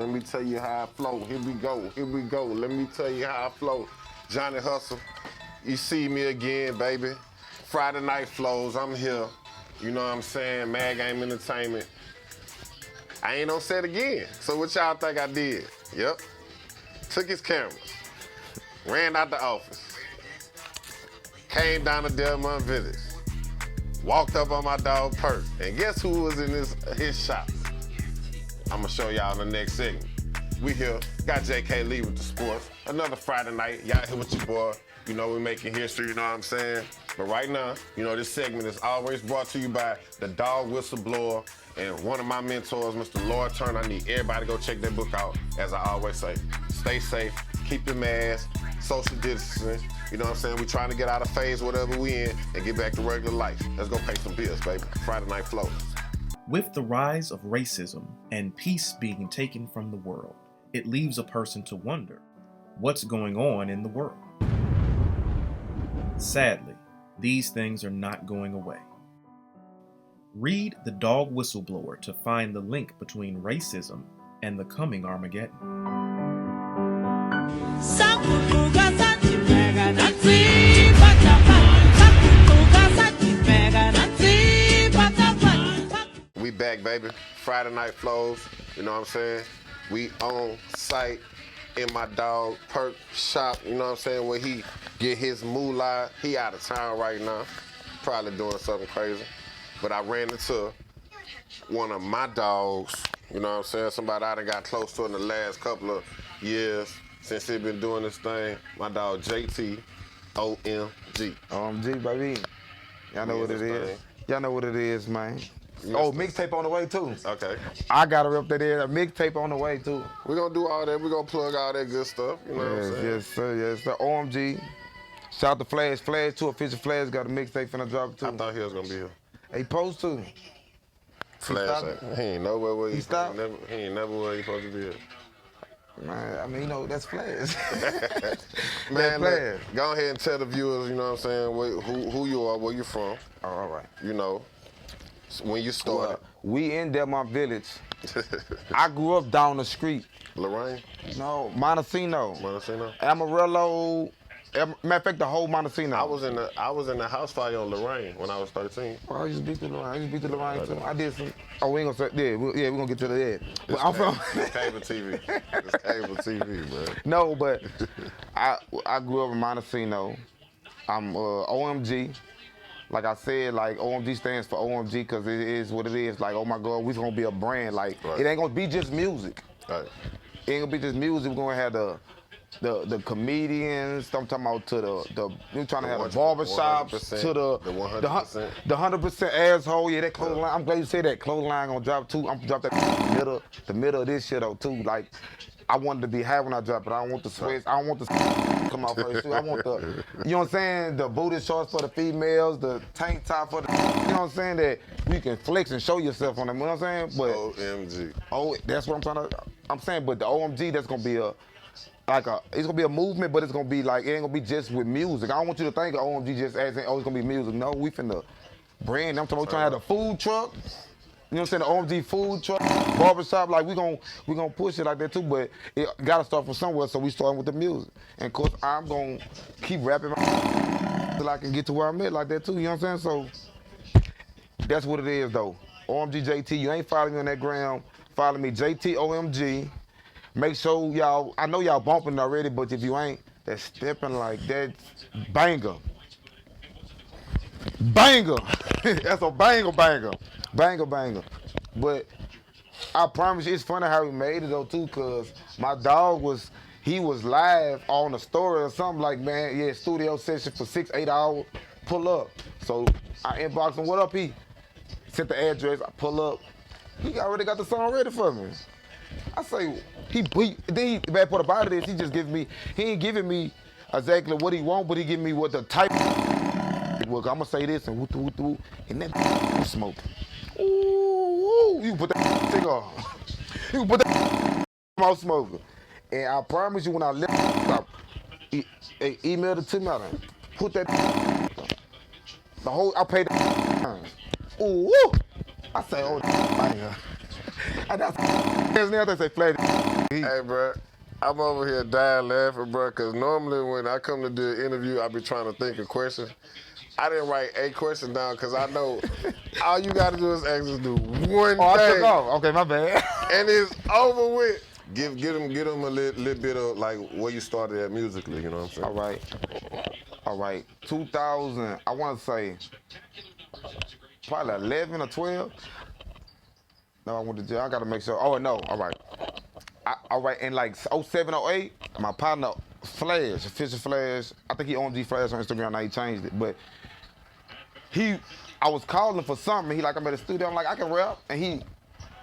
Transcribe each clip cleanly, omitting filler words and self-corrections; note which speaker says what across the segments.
Speaker 1: Let me tell you how I flow. Here we go. Let me tell you how I flow. Johnny Hustle, you see me again, baby. Friday night flows, I'm here. You know what I'm saying? Mad Game Entertainment. I ain't on set again. So what y'all think I did? Yep. Took his cameras. Ran out the office. Came down to Delmont Village. Walked up on my dog Perk. And guess who was in his shop? I'm gonna show y'all in the next segment. We here, got JK Lee with the sports. Another Friday night, y'all here with your boy. You know we making history, you know what I'm saying? But right now, you know this segment is always brought to you by the Dog Whistleblower and one of my mentors, Mr. Lloyd Turner. I need everybody to go check that book out. As I always say, stay safe, keep your mask, social distancing. You know what I'm saying? We trying to get out of phase whatever we in and get back to regular life. Let's go pay some bills, baby. Friday night flow.
Speaker 2: With the rise of racism and peace being taken from the world, it leaves a person to wonder, what's going on in the world? Sadly, these things are not going away. Read The Dog Whistleblower to find the link between racism and the coming Armageddon.
Speaker 1: We back, baby. Friday night flows. You know what I'm saying? We on site in my dog Perk shop. You know what I'm saying? Where he get his moolah. He out of town right now. Probably doing something crazy. But I ran into one of my dogs. You know what I'm saying? Somebody I done got close to in the last couple of years since he been doing this thing. My dog JT OMG.
Speaker 3: OMG, baby. Y'all know what it is. Y'all know what it is, man. Oh, mixtape on the way too.
Speaker 1: Okay.
Speaker 3: I got to up there. A mixtape on the way too.
Speaker 1: We're gonna do all that. We're gonna plug all that good stuff. You know what I'm saying?
Speaker 3: Yes, sir. Yes, sir. OMG. Shout out to Flash. Flash, too official Flash got a mixtape finna drop too.
Speaker 1: I thought he was gonna be here.
Speaker 3: He supposed to.
Speaker 1: Flash, he ain't nowhere where
Speaker 3: he stopped.
Speaker 1: He ain't never where he supposed to be.
Speaker 3: Man, I mean, you know, that's Flash.
Speaker 1: Man,
Speaker 3: Flash.
Speaker 1: Go ahead and tell the viewers, you know what I'm saying, who you are, where you from.
Speaker 3: Oh, all right.
Speaker 1: You know, when you started.
Speaker 3: We in Delmont Village. I grew up down the street.
Speaker 1: Lorraine?
Speaker 3: No, Montesino.
Speaker 1: Montesino?
Speaker 3: Amarillo. Matter of fact, the whole Montesino.
Speaker 1: I was in the house fire on Lorraine when I was 13.
Speaker 3: Well, I used to beat the Lorraine too. I did some. Oh, we ain't gonna say. Yeah, we're gonna get to the end. But I'm from
Speaker 1: cable TV. It's cable TV, bro.
Speaker 3: No, but I grew up in Montesino. I'm OMG. Like I said, like OMG stands for OMG because it is what it is. Like, oh my God, we're gonna be a brand. Like, It ain't gonna be just music.
Speaker 1: Right.
Speaker 3: It ain't gonna be just music. We're gonna have the comedians. I'm talking about we're trying to have the barbershops to the 100% asshole. Yeah, that clothesline. I'm glad you said that. Clothesline gonna drop too. I'm gonna drop that the middle of this shit though too. Like, I wanted to be high when I drop it. I don't want the sweats. I don't want the come out first too. I want the, you know what I'm saying? The booty shorts for the females, the tank top for the, you know what I'm saying? That you can flex and show yourself on them. You know what I'm saying? But
Speaker 1: OMG.
Speaker 3: Oh, that's what I'm saying. But the OMG, that's gonna be it's gonna be a movement, but it's gonna be like, it ain't gonna be just with music. I don't want you to think of OMG just as in, oh, it's gonna be music. No, we finna brand. I'm talking about trying to have the food truck. You know what I'm saying? The OMG food truck, barbershop, like we gonna push it like that too, but it gotta start from somewhere, so we starting with the music. And of course, I'm gonna keep rapping till I can get to where I'm at like that too, you know what I'm saying? So that's what it is though. OMG JT, you ain't following me on that gram, follow me, JT OMG. Make sure y'all, I know y'all bumping already, but if you ain't, that's stepping like that, banger. Banger, that's a banger. Banger. But I promise you, it's funny how we made it though too, cause my dog was live on the story or something like, man, yeah, studio session for 6-8 hours, pull up. So I inboxed him, what up, he? Sent the address, I pull up. He already got the song ready for me. I say, the bad part about it is he ain't giving me exactly what he want, but he giving me what the type was. I'm gonna say this and woo, and that smoke. Ooh, you put that cigar. You put that out smoking. And I promise you, when I left, emailed it to me, I done put that I paid the ooh, I say, oh, banger. And that's now they say, Flash,
Speaker 1: Hey, bro, I'm over here dying laughing, bro, because normally when I come to do an interview, I be trying to think of questions. I didn't write a question down because I know all you got to do is actually do one thing.
Speaker 3: I took off. Okay, my bad.
Speaker 1: And it's over with. Give them a little bit of like where you started at musically, you know what I'm saying?
Speaker 3: All right. 2000, I want to say probably 11 or 12. No, I went to jail. I got to make sure. Oh, no. All right. All right. In like 07, 08, my partner, Flash, Official Flash, I think he OMG Flash on Instagram. Now he changed it. But I was calling for something. He like, I'm at the studio. I'm like, I can rap. And he,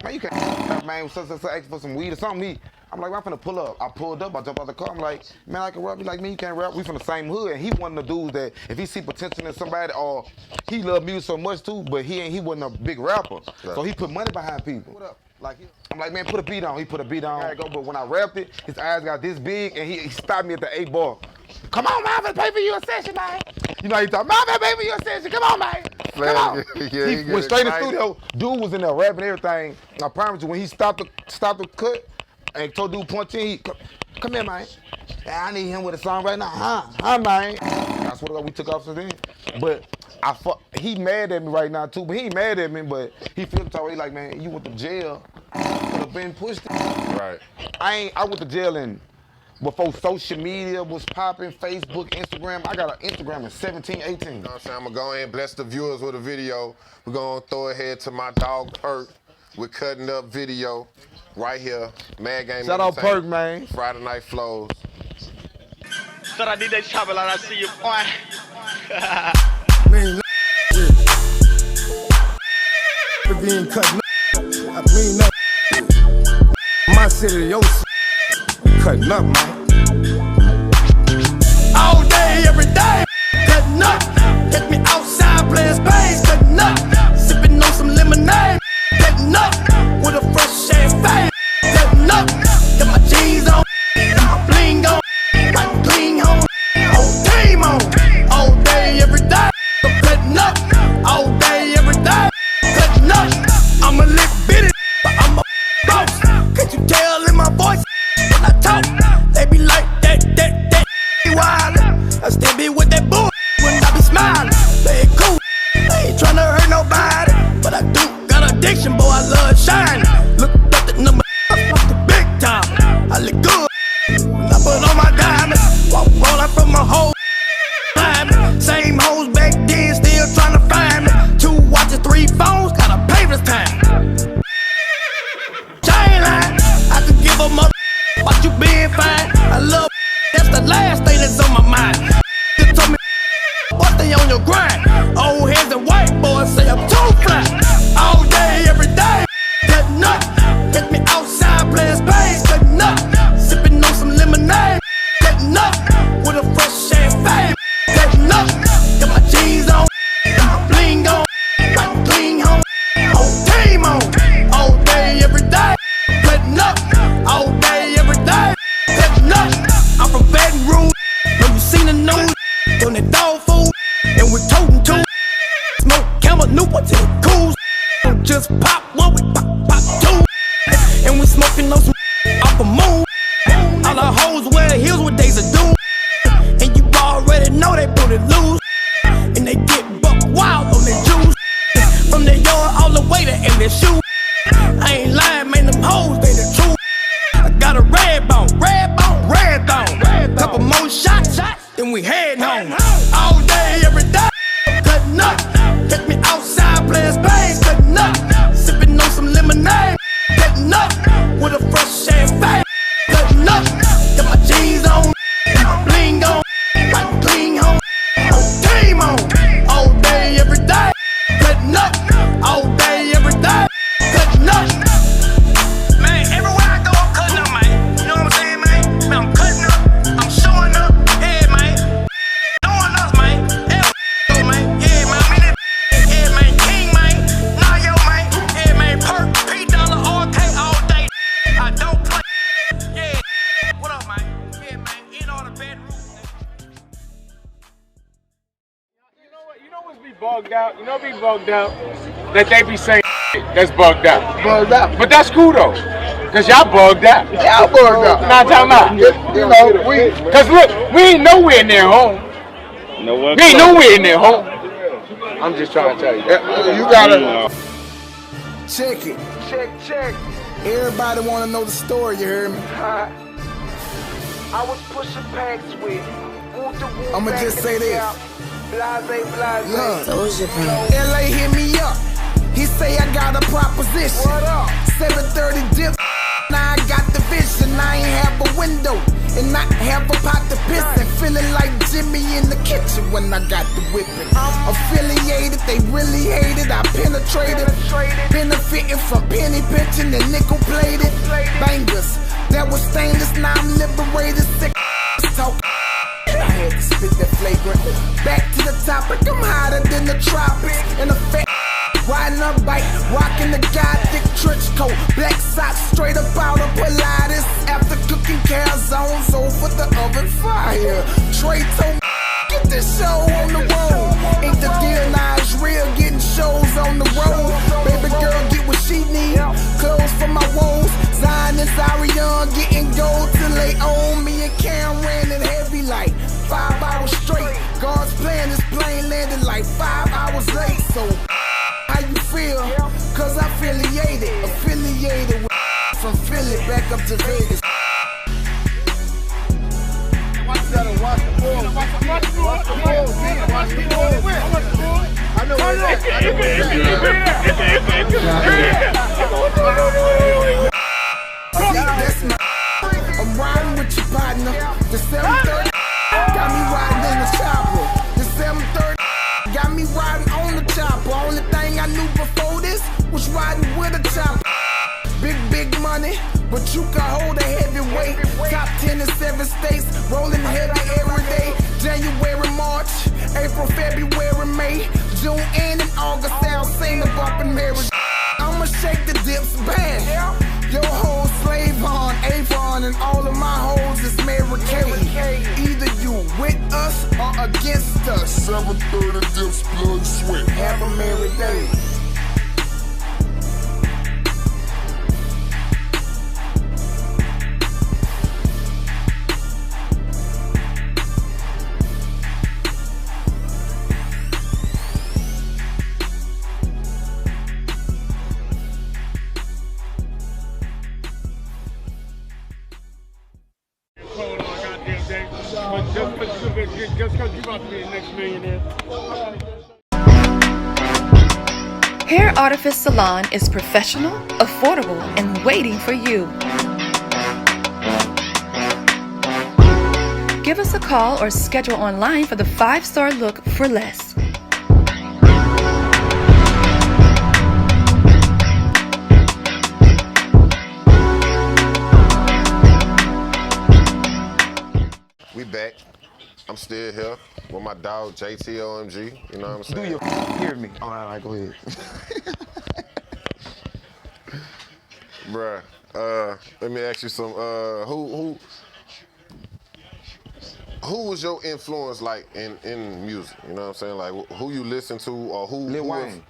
Speaker 3: man, you can't rap, man. So ask for some weed or something. I'm like, I'm finna pull up. I pulled up. I jumped out the car. I'm like, man, I can rap. He like, man, you can't rap. We from the same hood. And he one of the dudes that if he see potential in somebody or he love music so much too, but he wasn't a big rapper. Right. So he put money behind people. What up? Like, I'm like, man, put a beat on. He put a beat on. But when I rapped it, his eyes got this big and he stopped me at the 8 bar. Come on, man, I'm gonna pay for you a session, man. You know, he thought, man, I'm gonna pay for you a session. Come on, man. Come on. He went straight in the studio. Dude was in there rapping everything. I promise you, when he stopped the cut and told dude punch in, he come here, man. I need him with a song right now. Huh, man. That's what we took off since then. But he mad at me right now too. But he ain't mad at me, but he feels already like, man, you went to jail. Could have been pushed.
Speaker 1: Right.
Speaker 3: I went to jail before social media was popping, Facebook, Instagram. I got an Instagram in 17, 18.
Speaker 1: You know what I'm saying? I'm gonna go ahead and bless the viewers with a video. We're gonna throw ahead to my dog Perk with Cutting Up video right here. Mad Game.
Speaker 3: Shout out Perk, man.
Speaker 1: Friday Night Flows.
Speaker 4: Thought I did that chopper like I see you, boy.
Speaker 5: Man, being cut. I mean, my city, your cutting up, man. All day, every day, cutting up. Get me outside, playing space, cutting up. Sipping on some lemonade, cutting up. With a fresh champagne, cutting up. Got my jeans on, got my bling on, like clean home. Whole team on, all day, every day, cutting up. All day, every day, cutting up. I'm a lick bitty, but I'm a boss. Can't you tell in my voice when I talk? They be like that wild. I still be with that bull when I be smiling. Play it cool, I ain't tryna hurt nobody, but I do got addiction, boy. I love shining. Look at the number, the big time. I look good when I put on my diamonds. Walk rolling from my whole same hoes back then, still tryna find me. 2 watches, 3 phones, gotta pay this time. Chain line, I could give a mother, but you being fine. I love, that's the last thing that's on my mind. You told me, what they on your grind? Old heads and white boys say I'm too fly. All day, every day, cutting up. Get me outside, playing space, cutting up. Sipping on some lemonade, cutting up. With a fresh champagne, cutting up. Got my jeans on, got my bling on, like clean home. Whole team on, all day, every day, cutting up. All day, every day, cutting up. I'm from Baton Rouge, when you seen the news, on that dog food, and we're toting too. Smoke camel, new one to the cools. Just pop one, we pop 2. And we smoking on some off a moon. All the hoes wear heels with days of doom. And you already know they put it loose. And they get buck wild on their juice. From their yard all the way to in their shoes. I ain't lying, man, them hoes, they the truth. I got a red bone. Couple more shots, then we head home. All day, every day, cutting up. Get me outside, playing space, cutting up. Sipping on some lemonade, cutting up. With a fresh champagne, cutting up. Got my jeans on, got my bling on, like clean home. Whole team on, all day, every day, cutting up. All day, every day, cutting up. Man, everywhere I go, I'm cutting up, man. You know what I'm saying, man? Man, I'm cutting up, I'm showing up, yeah, man. Doing us, man. Yeah, man. Yeah, man. I'm in it. Yeah, man. King, man. Nah, yo, man. Yeah, man. Perk, P dollar, RK all day. I don't play. Yeah. What up, man? Yeah, man. In all the bedrooms.
Speaker 6: You know what's be bugged out? You know be bugged out? That they be saying that's bugged out.
Speaker 3: Bugged out.
Speaker 6: But that's cool though. Cause y'all bugged out.
Speaker 3: Y'all bugged out.
Speaker 6: Now I'm talking about,
Speaker 3: You know,
Speaker 6: cause look, we ain't nowhere near home.
Speaker 4: Nowhere
Speaker 6: We ain't
Speaker 4: close.
Speaker 6: nowhere near home. I'm just trying to tell you that.
Speaker 3: you gotta.
Speaker 5: Check it. Check. Everybody want to know the story, you heard me?
Speaker 7: I was pushing packs with
Speaker 5: I'ma just say this.
Speaker 7: Blase.
Speaker 5: Look, LA hit me up. He say I got a proposition.
Speaker 7: What up?
Speaker 5: 730 dip. Now I got the vision. I ain't have a window and not have a pot to piss in. Feeling like Jimmy in the kitchen when I got the whipping. Affiliated, they really hated. I penetrated. Benefiting from penny pinching and nickel plated. Bangers that was stainless. Now I'm liberated. Sick talk. I had to spit that flagrant. Back to the topic. I'm hotter than the tropics. And a fat riding a bike, rocking the gothic trench coat, black socks straight up out of Pilates. After cooking calzones over the oven fire, Trey told me get this show on the road. Ain't the deal now it's real, getting shows on the road. Baby girl get what she need, clothes for my woes. Zion and Zarion getting gold till they own me and Cameron and heavy like 5 hours straight. God's plan is plane landed like 5 hours late, so. How you feel? Cause I'm affiliated with from Philly back up to Vegas. That's my. I'm riding with your partner. The 730 got me riding in the chopper. The 730 got me riding on the chopper. Only thing I knew before this was riding with a chopper. Big money, but you can hold a heavy weight. Top 10 in 7 states, rolling heavy every day. January, March, April, February, May, June, and in August. I'll sing the bumpin' marriage. I'ma shake the dips bad. Your whole slave on Avon, and all of my hoes is Mary Kay. Either you with us or against us.
Speaker 3: 730 dips, blood, sweat.
Speaker 5: Have a merry day.
Speaker 6: Just because you about to be the next millionaire.
Speaker 8: Hair Artifice Salon is professional, affordable, and waiting for you. Give us a call or schedule online for the 5-star look for less.
Speaker 1: We back. I'm still here with my dog JT OMG. You know what I'm saying?
Speaker 3: Do you hear me? All right, go ahead.
Speaker 1: Bruh, let me ask you some. Who was your influence like in music? You know what I'm saying? Like who you listen to or who?
Speaker 3: Lil Wayne.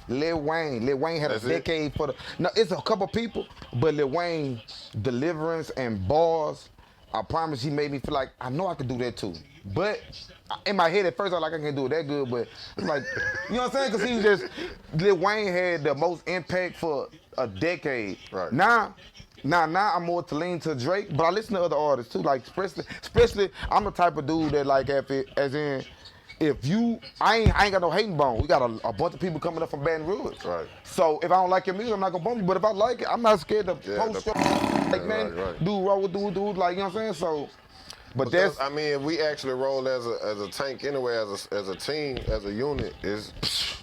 Speaker 3: Lil Wayne had a decade for the. No, it's a couple people, but Lil Wayne, deliverance and bars. I promise he made me feel like I know I could do that too. But in my head at first I was like I can't do it that good, but it's like, you know what I'm saying? Because he was just, Lil Wayne had the most impact for a decade.
Speaker 1: Right.
Speaker 3: Now I'm more to lean to Drake, but I listen to other artists too. Like especially I'm the type of dude that like if you, I ain't got no hating bone. We got a bunch of people coming up from Baton Rouge.
Speaker 1: Right.
Speaker 3: So if I don't like your music, I'm not gonna bump you. But if I like it, I'm not scared to post your like, man,
Speaker 1: right.
Speaker 3: dude, roll with dude, like, you know what I'm saying? So, but
Speaker 1: because,
Speaker 3: that's,
Speaker 1: I mean, we actually roll as a tank anyway, as a team, as a unit. Is,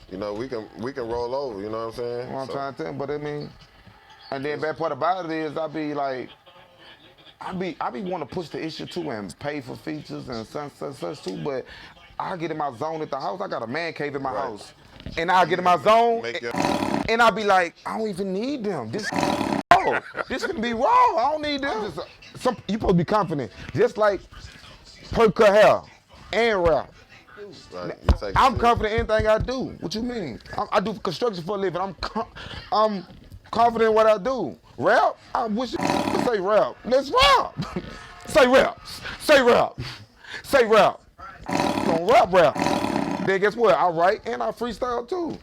Speaker 1: you know, we can roll over. You know what I'm saying?
Speaker 3: what I'm trying to tell you. But I mean, and then bad part about it is I be want to push the issue too and pay for features and such too. But I get in my zone at the house. I got a man cave in my house, and I get in my zone, and I be like, I don't even need them. This can be raw. I don't need them. You supposed to be confident, just like per hair and rap.
Speaker 1: Right.
Speaker 3: I'm confident in anything I do. What you mean? I do construction for a living. I'm confident in what I do. Rap? I wish you would say rap. Let's rap. Say rap. Say rap. Say rap. Don't rap. Then guess what? I write and I freestyle too.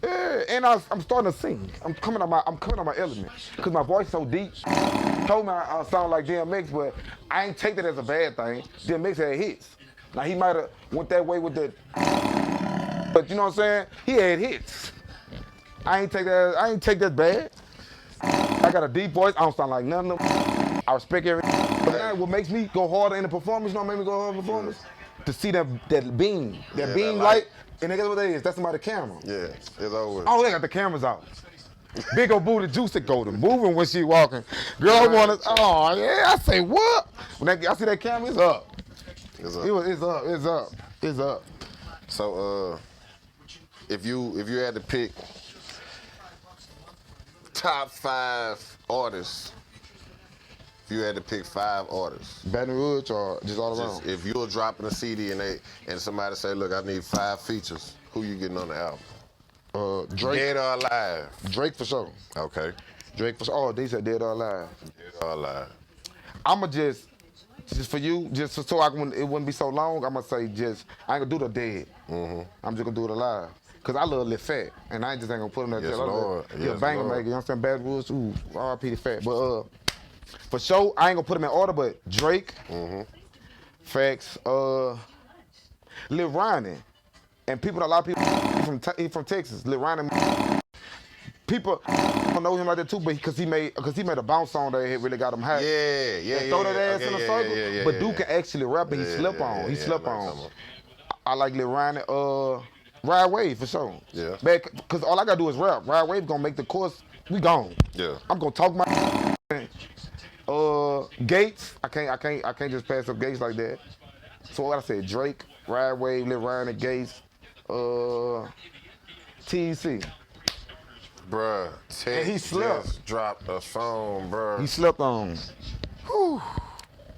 Speaker 3: Yeah, and I'm starting to sing. I'm coming on my element. Cause my voice so deep. Told me I sound like DMX, but I ain't take that as a bad thing. DMX had hits. Now he might have went that way with the, but you know what I'm saying? He had hits. I ain't take that bad. I got a deep voice. I don't sound like none of them. I respect everything. What makes me go harder in the performance, you know what make me go harder in the performance? To see that beam that light, and guess what that is? That's somebody's camera.
Speaker 1: Yeah, it's over.
Speaker 3: Oh, they got the cameras out. Big old booty juice that go to moving when she walking. Girl wanna, oh yeah, I say what? When I see that camera, it's up.
Speaker 1: It's up.
Speaker 3: It's up.
Speaker 1: So if you had to pick top 5 artists, if you had to pick 5 artists,
Speaker 3: Baton Rouge or just all around?
Speaker 1: if you were dropping a CD and somebody say, look, I need 5 features, who you getting on the album?
Speaker 3: Drake.
Speaker 1: Dead or alive?
Speaker 3: Drake for sure.
Speaker 1: Okay.
Speaker 3: Drake for sure. Oh, they said dead or alive.
Speaker 1: Dead or alive.
Speaker 3: I'ma just for you, just so it wouldn't be so long, I'ma say I ain't gonna do the dead. I'm just gonna do it alive. Cause I love Lil Fat, and I just ain't gonna put him there.
Speaker 1: Yes, Lord.
Speaker 3: Yeah,
Speaker 1: Yes,
Speaker 3: banger
Speaker 1: Lord.
Speaker 3: maker, you know what I'm saying? Bad Woods, ooh, R.I.P. the Fat. But for sure, I ain't gonna put him in order, but Drake, Facts, Lil Ronnie, and a lot of people he from Texas. Lil Ronnie, people don't know him like that too, but because he made a bounce song that really got him high.
Speaker 1: Yeah.
Speaker 3: Throw that ass in a circle.
Speaker 1: Yeah,
Speaker 3: but Dude can actually rap, and he slept on. He slept on. I like Lil Ronnie, Ride Wave for sure.
Speaker 1: Yeah.
Speaker 3: Because all I gotta do is rap. Ride Wave gonna make the chorus. We gone.
Speaker 1: Yeah.
Speaker 3: I'm gonna talk my Gates. I can't just pass up Gates like that. So what I said, Drake, Ride Wave, Lil Ronnie, Gates, TC.
Speaker 1: Bruh, Tech
Speaker 3: he slept.
Speaker 1: just dropped a song, bruh.
Speaker 3: He slept on. Whew.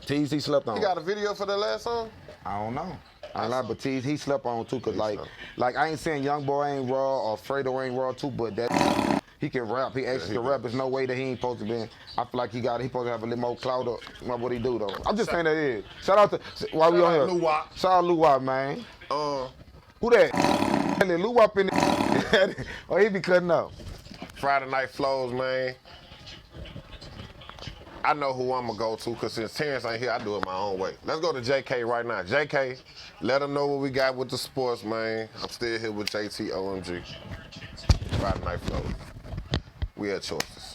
Speaker 3: TC slept on.
Speaker 1: You got a video for the last song?
Speaker 3: I don't know. I lie, but he slept on too, cause like I ain't saying Young Boy ain't raw or Fredo ain't raw too, but that he can rap. He actually can rap. There's no way that he ain't supposed to be. I feel like he supposed to have a little more clout up. What he do though? I'm just saying that is. Shout out to while we on here.
Speaker 1: Lil Wop.
Speaker 3: Shout out Lil Wop, man. Who that? Lil Wop in there. Oh, he be cutting up.
Speaker 1: Friday Night Flows, man. I know who I'm gonna go to, because since Terrence ain't here, I do it my own way. Let's go to JK right now. JK, let them know what we got with the sports, man. I'm still here with JT OMG. Friday Night Flows. We had choices.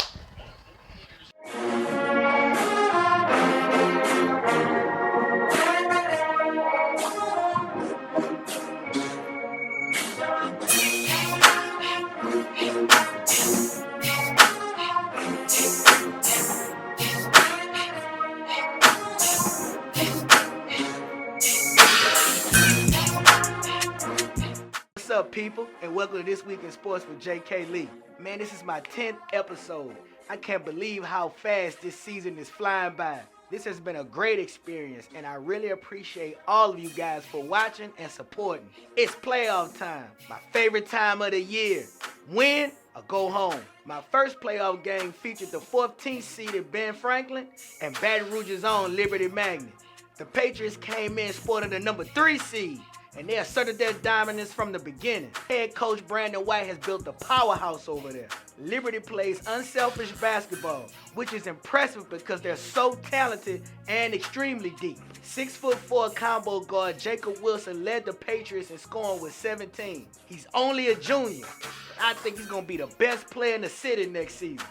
Speaker 9: What's up, people, and welcome to This Week in Sports with JK Lee. Man, this is my 10th episode. I can't believe how fast this season is flying by. This has been a great experience, and I really appreciate all of you guys for watching and supporting. It's playoff time, my favorite time of the year. Win or go home. My first playoff game featured the 14th seeded Ben Franklin and Baton Rouge's own Liberty Magnet. The Patriots came in sporting the number 3 seed, and they asserted their dominance from the beginning. Head coach Brandon White has built a powerhouse over there. Liberty plays unselfish basketball, which is impressive because they're so talented and extremely deep. 6'4" combo guard Jacob Wilson led the Patriots in scoring with 17. He's only a junior, but I think he's gonna be the best player in the city next season.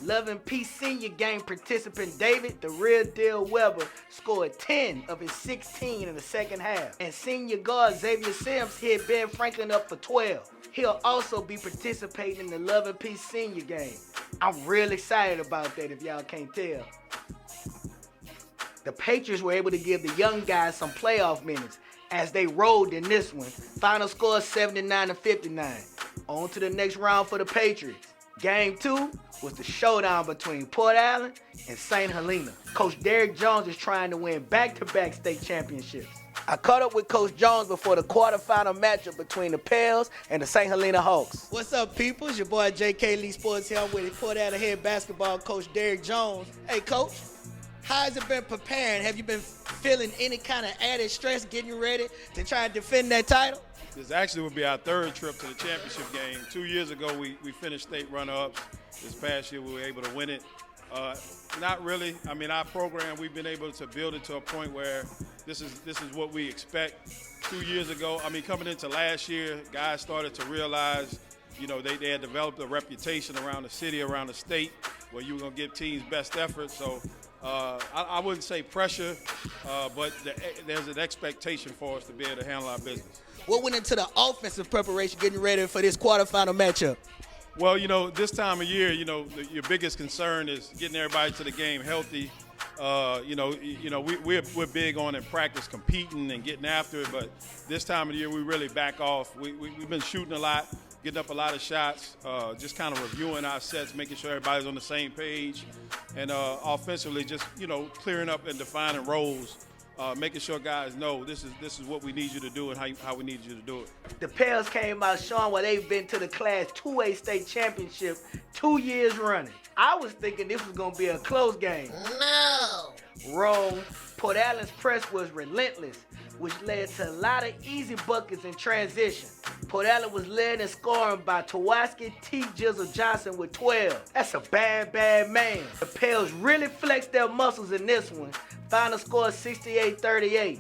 Speaker 9: Love and Peace Senior game participant David "The Real Deal" Weber scored 10 of his 16 in the second half. And senior guard Xavier Sims hit Ben Franklin up for 12. He'll also be participating in the Love and Peace Senior game. I'm real excited about that if y'all can't tell. The Patriots were able to give the young guys some playoff minutes as they rolled in this one. Final score 79-59. On to the next round for the Patriots. Game 2 was the showdown between Port Allen and St. Helena. Coach Derrick Jones is trying to win back-to-back state championships. I caught up with Coach Jones before the quarterfinal matchup between the Pels and the St. Helena Hawks. What's up, people? It's your boy JK Lee Sports here. I'm with Port Out head basketball coach Derek Jones. Hey, Coach, how has it been preparing? Have you been feeling any kind of added stress getting ready to try and defend that title?
Speaker 10: This actually would be our third trip to the championship game. 2 years ago, we finished state runner-ups. This past year, we were able to win it. Not really. I mean, our program, we've been able to build it to a point where this is what we expect. 2 years ago, I mean, coming into last year, guys started to realize, you know, they had developed a reputation around the city, around the state, where you were going to give teams best effort. So I wouldn't say pressure, but there's an expectation for us to be able to handle our business.
Speaker 9: What went into the offensive preparation getting ready for this quarterfinal matchup?
Speaker 10: Well, you know, this time of year, you know, your biggest concern is getting everybody to the game healthy. We're big on in practice competing and getting after it, but this time of the year we really back off. We've been shooting a lot, getting up a lot of shots, just kind of reviewing our sets, making sure everybody's on the same page, and offensively just, you know, clearing up and defining roles. Making sure guys know this is what we need you to do and how we need you to do it.
Speaker 9: The Pels came out showing where they've been to the Class 2A state championship 2 years running. I was thinking this was going to be a close game. No! Wrong. Port Allen's press was relentless, which led to a lot of easy buckets in transition. Port Allen was led in scoring by Tawaski T. Jizzle Johnson with 12. That's a bad, bad man. The Pels really flexed their muscles in this one. Final score 68-38.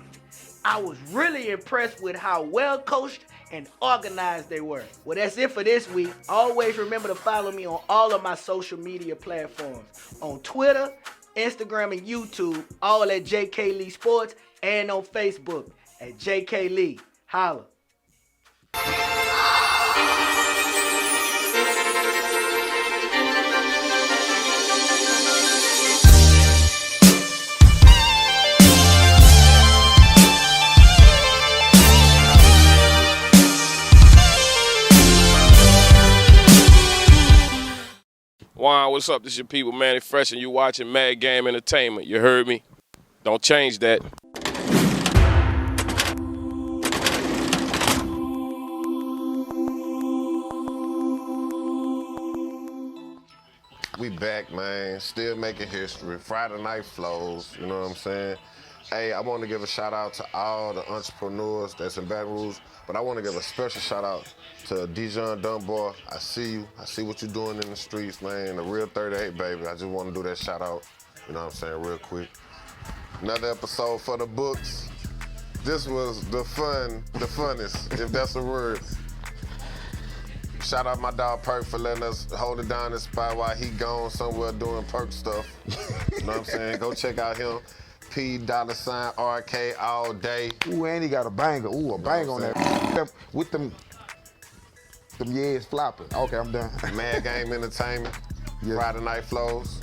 Speaker 9: I was really impressed with how well coached and organized they were. Well, that's it for this week. Always remember to follow me on all of my social media platforms. On Twitter, Instagram, and YouTube, all at JK Lee Sports, and on Facebook at JK Lee. Holla.
Speaker 11: Wow, what's up? This is your people, Manny Fresh, and you watching Mad Game Entertainment. You heard me? Don't change that.
Speaker 1: We back, man. Still making history. Friday night flows, you know what I'm saying? Hey, I want to give a shout out to all the entrepreneurs that's in Baton Rouge, but I want to give a special shout out to Dijon Dunbar. I see you. I see what you're doing in the streets, man. The real 38, baby. I just want to do that shout out, you know what I'm saying, real quick. Another episode for the books. This was the funnest, if that's a word. Shout out my dog Perk for letting us hold it down this spot while he gone somewhere doing Perk stuff. You know what I'm saying? Go check out him. P$RK all day.
Speaker 3: Ooh, and he got a banger. Ooh, a banger on that. With them years flopping. Okay, I'm done.
Speaker 1: Mad Game Entertainment. Yes. Friday Night Flows.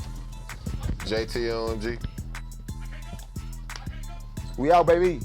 Speaker 1: JT OMG.
Speaker 3: We out, baby.